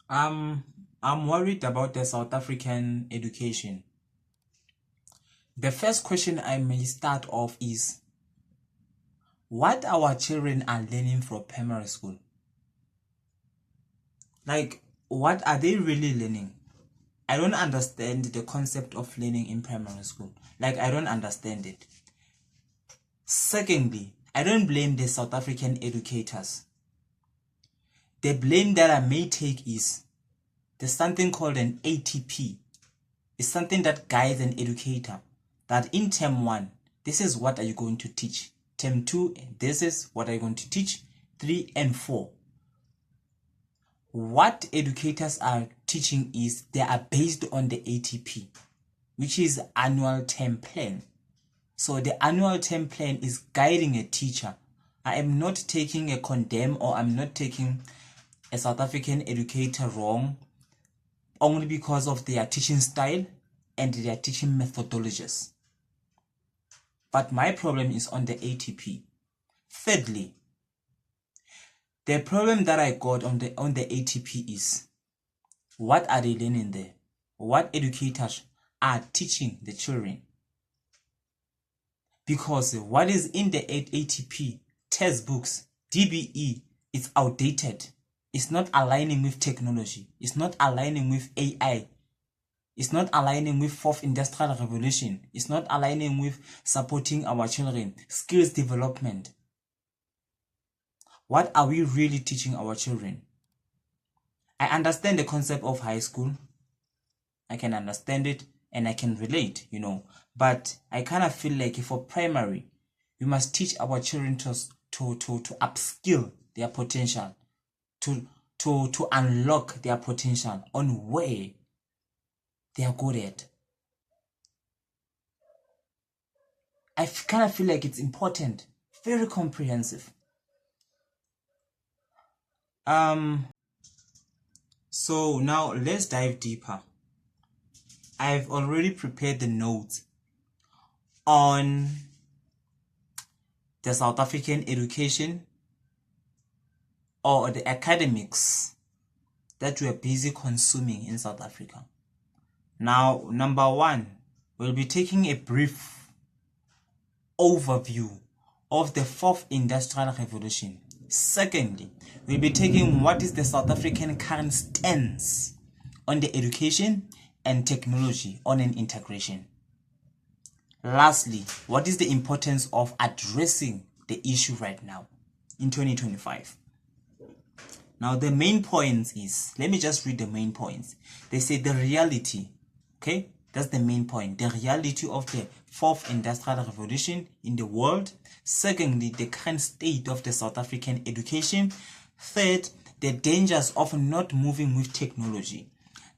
Um, I'm worried about the South African education. The first question I may start off is, what our children are learning from primary school? Like, what are they really learning? I don't understand the concept of learning in primary school. Like, I don't understand it. Secondly, I don't blame the South African educators. The blame that I may take is there's something called an ATP. It's something that guides an educator that in term 1, this is what are you going to teach. Term 2, this is what are you going to teach. 3 and 4. What educators are teaching is they are based on the ATP, which is annual term plan. So the annual term plan is guiding a teacher. I am not taking a condemn, or I'm not taking a South African educator wrong only because of their teaching style and their teaching methodologies. But my problem is on the ATP. Thirdly, the problem that I got on the ATP is, what are they learning there? What educators are teaching the children? Because what is in the ATP, textbooks, DBE, it's outdated. It's not aligning with technology. It's not aligning with AI. It's not aligning with 4th Industrial Revolution. It's not aligning with supporting our children, skills development. What are we really teaching our children? I understand the concept of high school. I can understand it and I can relate, but I kind of feel like for primary, we must teach our children to upskill their potential, to unlock their potential on where they are good at. I kind of feel like it's important, very comprehensive. So now let's dive deeper. I've already prepared the notes on the South African education or the academics that we are busy consuming in South Africa. Now, number 1, we'll be taking a brief overview of the 4th Industrial Revolution. Secondly, we'll be taking what is the South African current stance on the education and technology on an integration. Lastly, what is the importance of addressing the issue right now in 2025? Now, the main points is, let me just read the main points. They say the reality, okay? That's the main point. The reality of the 4th Industrial Revolution in the world. Secondly, the current state of the South African education. Third, the dangers of not moving with technology.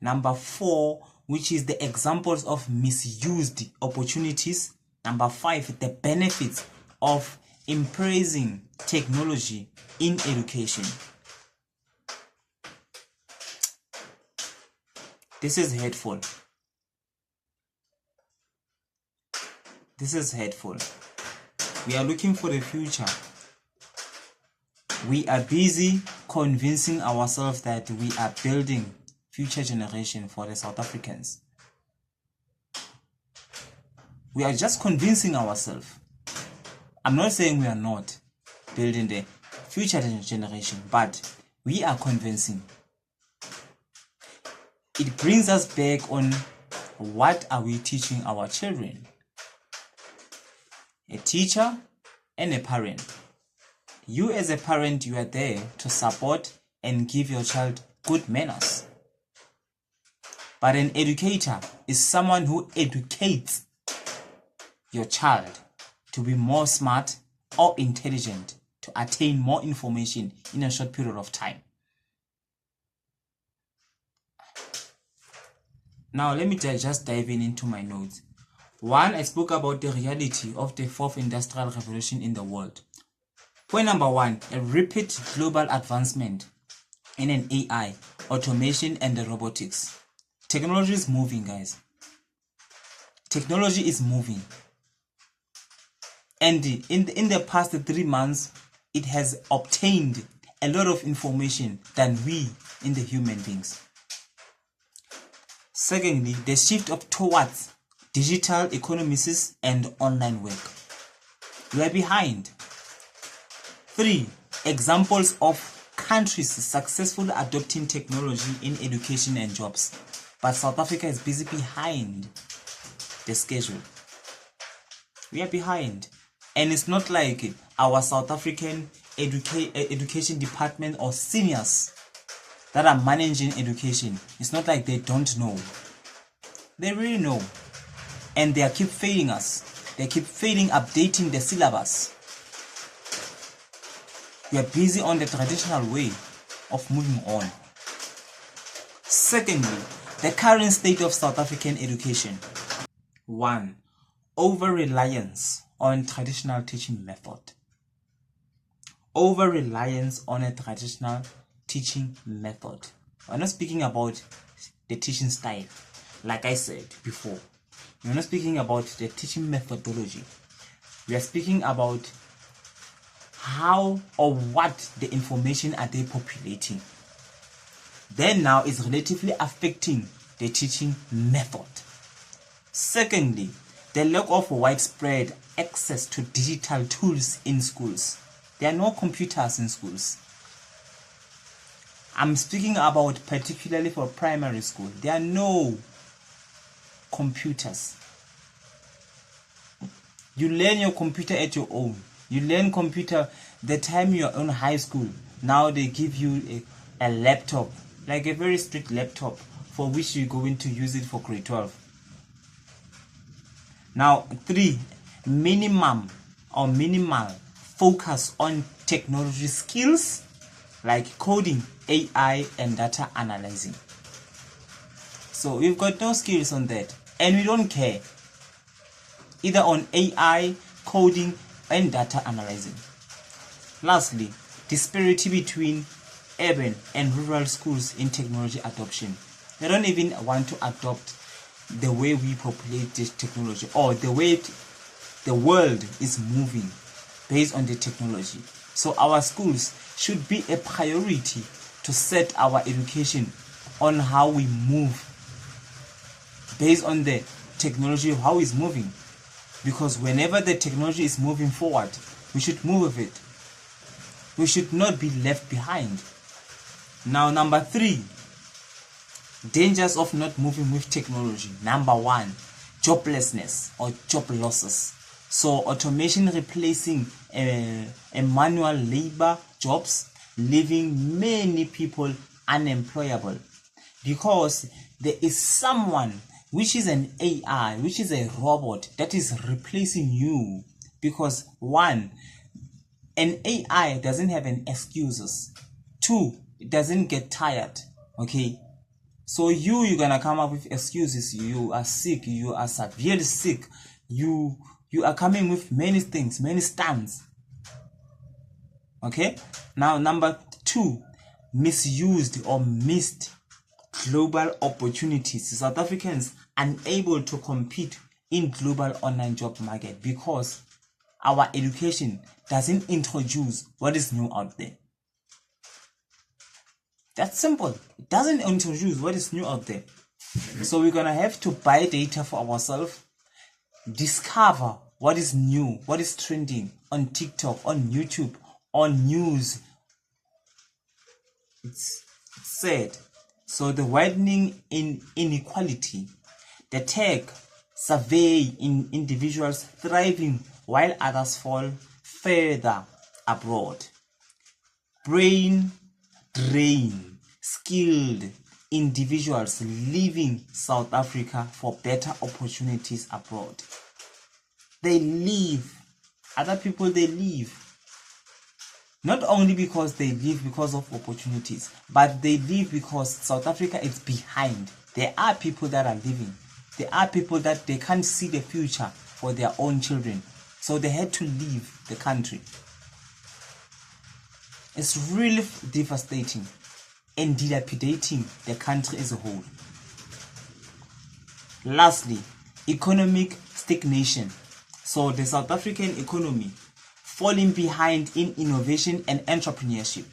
Number 4, which is the examples of misused opportunities. Number 5, the benefits of embracing technology in education. This is hurtful. This is hurtful. We are looking for the future. We are busy convincing ourselves that we are building future generation for the South Africans. We are just convincing ourselves. I'm not saying we are not building the future generation, but we are convincing. It brings us back on what are we teaching our children. A teacher and a parent. You as a parent, you are there to support and give your child good manners. But an educator is someone who educates your child to be more smart or intelligent, to attain more information in a short period of time. Now let me just dive into my notes. 1, I spoke about the reality of the 4th Industrial Revolution in the world. Point number 1, a rapid global advancement in an AI, automation and the robotics. Technology is moving, guys. Technology is moving. And in the past 3 months, it has obtained a lot of information than we in the human beings. Secondly, the shift towards digital economies and online work. We are behind. 3. Examples of countries successfully adopting technology in education and jobs. But South Africa is busy behind the schedule. We are behind. And it's not like our South African education department or seniors that are managing education. It's not like they don't know. They really know. And they keep failing us. They keep failing updating the syllabus. We are busy on the traditional way of moving on. Secondly, the current state of South African education. 1. Over-reliance on traditional teaching method. Over-reliance on a traditional teaching method. We're not speaking about the teaching style, like I said before. We're not speaking about the teaching methodology. We are speaking about how or what the information are they populating. Then now it's relatively affecting the teaching method. Secondly, the lack of widespread access to digital tools in schools. There are no computers in schools. I'm speaking about particularly for primary school. There are no computers. You learn your computer at your own. You learn computer the time you're in high school. Now they give you a laptop, like a very strict laptop, for which you're going to use it for grade 12. Now 3, minimal focus on technology skills like coding, AI, and data analyzing. So we've got no skills on that, and we don't care either on AI, coding, and data analyzing. Lastly, disparity between urban and rural schools in technology adoption. They don't even want to adopt the way we populate this technology, or the way the world is moving based on the technology. So our schools should be a priority to set our education on how we move based on the technology, how it's moving. Because whenever the technology is moving forward, we should move with it. We should not be left behind. Now, number 3, dangers of not moving with technology. Number 1, joblessness or job losses. So automation replacing a manual labor jobs, leaving many people unemployable, because there is someone which is an AI, which is a robot that is replacing you. Because 1, an AI doesn't have any excuses. 2, it doesn't get tired. Okay, so you're gonna come up with excuses. You are sick, you are severely sick, you are coming with many things, many stunts. Okay, now number 2, misused or missed global opportunities. South Africans unable to compete in global online job market because our education doesn't introduce what is new out there. That's simple. It doesn't introduce what is new out there. So we're gonna have to buy data for ourselves, discover what is new, what is trending on TikTok, on YouTube, on news. It's said. So the widening in inequality, the tech survey in individuals thriving while others fall further abroad. Brain drain, skilled individuals leaving South Africa for better opportunities abroad. They leave. Other people, they leave. Not only because they leave because of opportunities, but they leave because South Africa is behind. There are people that are leaving. There are people that they can't see the future for their own children. So they had to leave the country. It's really devastating and dilapidating the country as a whole. Lastly, economic stagnation. So the South African economy falling behind in innovation and entrepreneurship.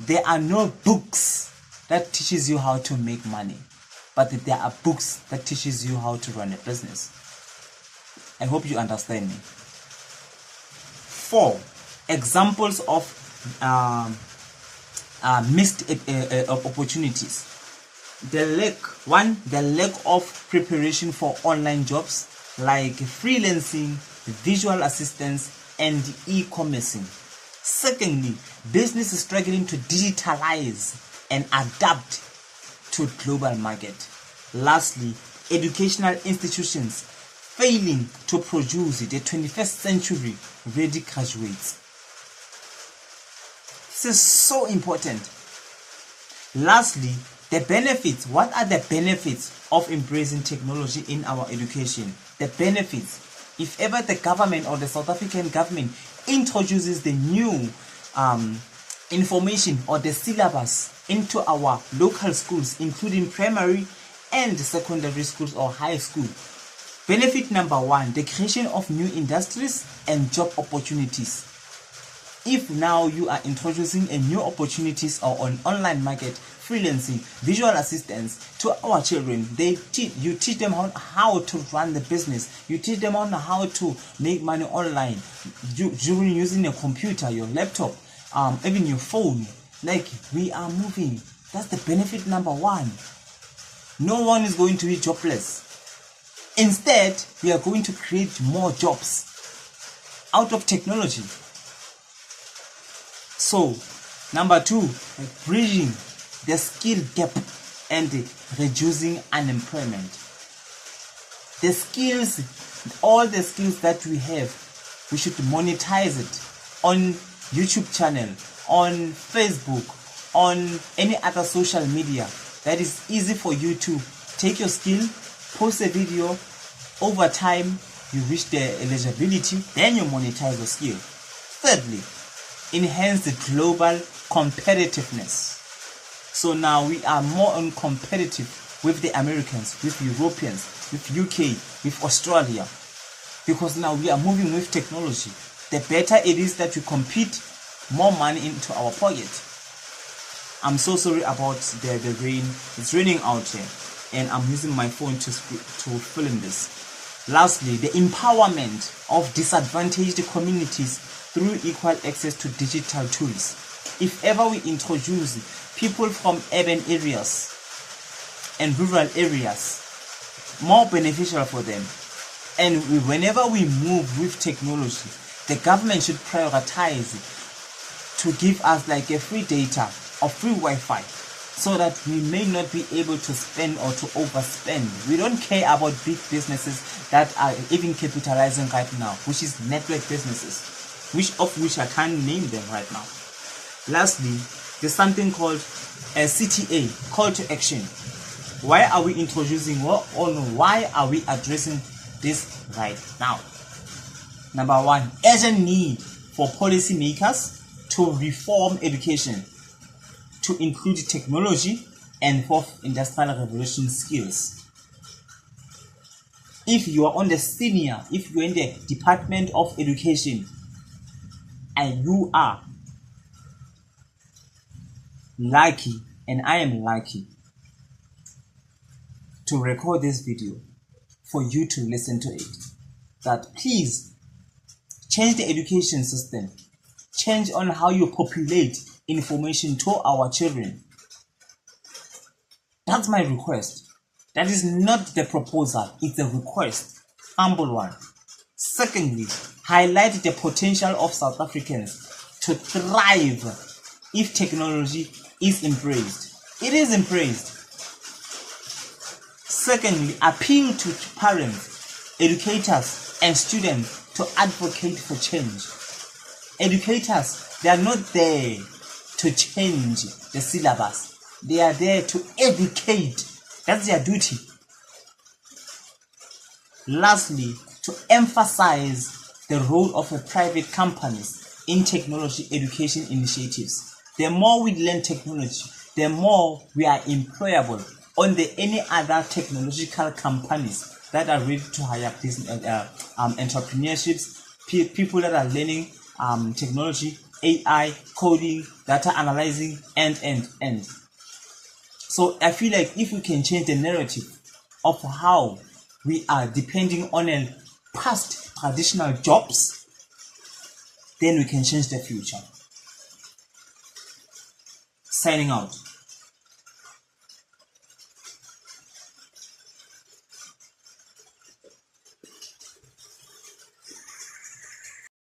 there are no books that teaches you how to make money, but there are books that teaches you how to run a business. I hope you understand me. 4 examples of missed opportunities. The lack of preparation for online jobs like freelancing, visual assistance, and e-commercing. Secondly, business is struggling to digitalize and adapt to global market. Lastly, educational institutions failing to produce the 21st century ready graduates. This is so important. Lastly, the benefits. What are the benefits of embracing technology in our education? The benefits. If ever the government or the South African government introduces the new information or the syllabus into our local schools, including primary and secondary schools or high school. Benefit number 1, the creation of new industries and job opportunities. If now you are introducing a new opportunities or on online market, freelancing, visual assistance to our children, you teach them how to run the business. You teach them on how to make money online, during using a computer, your laptop, even your phone. Like, we are moving. That's the benefit number 1. No one is going to be jobless. Instead, we are going to create more jobs out of technology. So, number 2, bridging the skill gap and reducing unemployment. The skills, all the skills that we have, we should monetize it on YouTube channel, on Facebook, on any other social media. That is easy for you to take your skill, post a video. Over time, you reach the eligibility, then you monetize your skill. Thirdly, enhance the global competitiveness. So now we are more competitive with the Americans, with Europeans, with UK, with Australia, because now we are moving with technology. The better it is that we compete, more money into our pocket. I'm so sorry about the rain. It's raining out here, and I'm using my phone to film this. Lastly, the empowerment of disadvantaged communities through equal access to digital tools. If ever we introduce people from urban areas and rural areas, more beneficial for them. And whenever we move with technology, the government should prioritize to give us like a free data or free Wi-Fi, so that we may not be able to spend or to overspend. We don't care about big businesses that are even capitalizing right now, which is network businesses, which I can't name them right now. Lastly, there's something called a CTA, call to action. Why are we introducing, why are we addressing this right now? Number 1, urgent need for policymakers to reform education to include technology and 4th industrial revolution skills. If you are on the senior, if you're in the Department of Education and you are lucky, and I am lucky to record this video for you to listen to it, that please change the education system, change on how you populate information to our children. That's my request. That is not the proposal, it's a request, humble one. Secondly, highlight the potential of South Africans to thrive if technology is embraced. It is embraced. Secondly, appeal to parents, educators, and students to advocate for change. Educators, they are not there to change the syllabus. They are there to educate. That's their duty. Lastly, to emphasize the role of private companies in technology education initiatives. The more we learn technology, the more we are employable on any other technological companies that are ready to hire business, entrepreneurships, people that are learning technology AI, coding, data analyzing, and. So I feel like if we can change the narrative of how we are depending on a past traditional jobs, then we can change the future. Signing out.